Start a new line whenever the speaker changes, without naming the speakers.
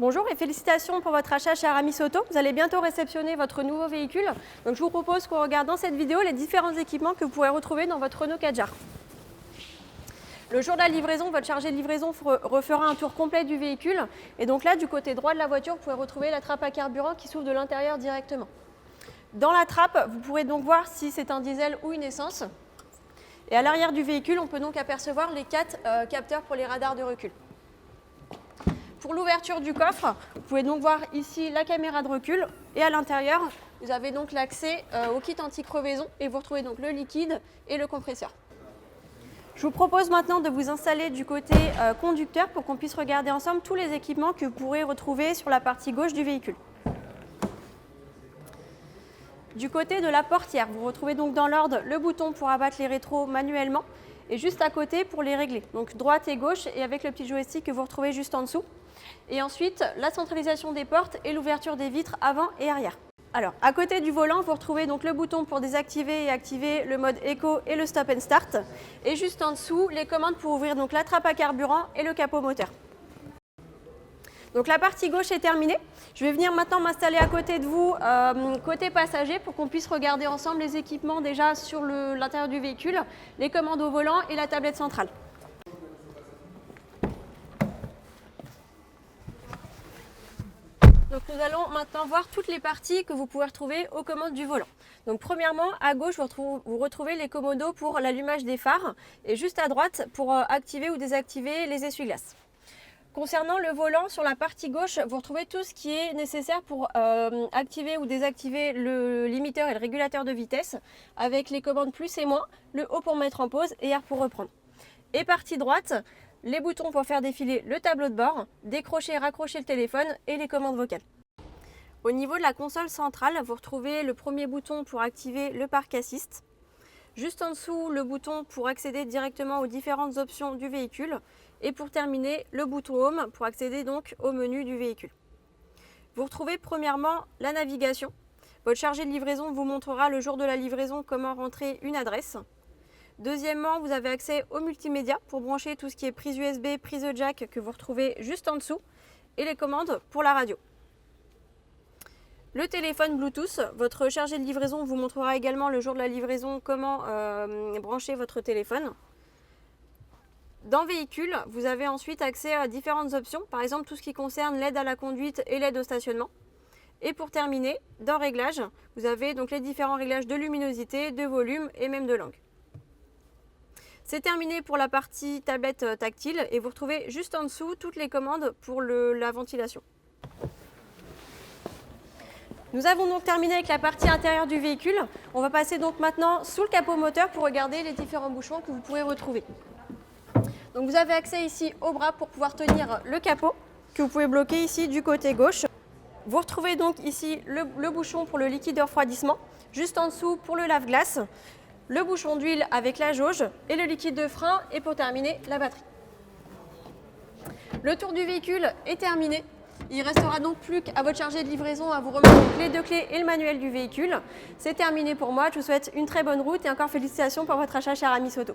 Bonjour et félicitations pour votre achat chez Aramis Auto. Vous allez bientôt réceptionner votre nouveau véhicule. Donc je vous propose qu'on regarde dans cette vidéo les différents équipements que vous pourrez retrouver dans votre Renault Kadjar. Le jour de la livraison, votre chargé de livraison refera un tour complet du véhicule. Et donc là, du côté droit de la voiture, vous pouvez retrouver la trappe à carburant qui s'ouvre de l'intérieur directement. Dans la trappe, vous pourrez donc voir si c'est un diesel ou une essence. Et à l'arrière du véhicule, on peut donc apercevoir les 4 capteurs pour les radars de recul. Pour l'ouverture du coffre, vous pouvez donc voir ici la caméra de recul et à l'intérieur, vous avez donc l'accès au kit anti-crevaison et vous retrouvez donc le liquide et le compresseur. Je vous propose maintenant de vous installer du côté conducteur pour qu'on puisse regarder ensemble tous les équipements que vous pourrez retrouver sur la partie gauche du véhicule. Du côté de la portière, vous retrouvez donc dans l'ordre le bouton pour abattre les rétros manuellement et juste à côté pour les régler. Donc droite et gauche et avec le petit joystick que vous retrouvez juste en dessous. Et ensuite, la centralisation des portes et l'ouverture des vitres avant et arrière. Alors, à côté du volant, vous retrouvez donc le bouton pour désactiver et activer le mode éco et le stop and start. Et juste en dessous, les commandes pour ouvrir donc la trappe à carburant et le capot moteur. Donc la partie gauche est terminée. Je vais venir maintenant m'installer à côté de vous, côté passager, pour qu'on puisse regarder ensemble les équipements déjà sur l'intérieur du véhicule, les commandes au volant et la tablette centrale. Donc nous allons maintenant voir toutes les parties que vous pouvez retrouver aux commandes du volant. Donc premièrement, à gauche, vous retrouvez les commandos pour l'allumage des phares et juste à droite pour activer ou désactiver les essuie-glaces. Concernant le volant, sur la partie gauche, vous retrouvez tout ce qui est nécessaire pour activer ou désactiver le limiteur et le régulateur de vitesse avec les commandes plus et moins, le haut pour mettre en pause et R pour reprendre. Et partie droite, les boutons pour faire défiler le tableau de bord, décrocher et raccrocher le téléphone et les commandes vocales. Au niveau de la console centrale, vous retrouvez le premier bouton pour activer le parc assist. Juste en dessous, le bouton pour accéder directement aux différentes options du véhicule. Et pour terminer, le bouton Home pour accéder donc au menu du véhicule. Vous retrouvez premièrement la navigation. Votre chargé de livraison vous montrera le jour de la livraison comment rentrer une adresse. Deuxièmement, vous avez accès au multimédia pour brancher tout ce qui est prise USB, prise jack que vous retrouvez juste en dessous et les commandes pour la radio. Le téléphone Bluetooth, votre chargé de livraison vous montrera également le jour de la livraison comment brancher votre téléphone. Dans véhicule, vous avez ensuite accès à différentes options, par exemple tout ce qui concerne l'aide à la conduite et l'aide au stationnement. Et pour terminer, dans réglage, vous avez donc les différents réglages de luminosité, de volume et même de langue. C'est terminé pour la partie tablette tactile et vous retrouvez juste en dessous toutes les commandes pour la ventilation. Nous avons donc terminé avec la partie intérieure du véhicule. On va passer donc maintenant sous le capot moteur pour regarder les différents bouchons que vous pourrez retrouver. Donc vous avez accès ici au bras pour pouvoir tenir le capot que vous pouvez bloquer ici du côté gauche. Vous retrouvez donc ici le bouchon pour le liquide de refroidissement, juste en dessous pour le lave-glace, le bouchon d'huile avec la jauge et le liquide de frein et pour terminer la batterie. Le tour du véhicule est terminé. Il ne restera donc plus qu'à votre chargé de livraison à vous remettre les 2 clés et le manuel du véhicule. C'est terminé pour moi. Je vous souhaite une très bonne route et encore félicitations pour votre achat chez Aramis Auto.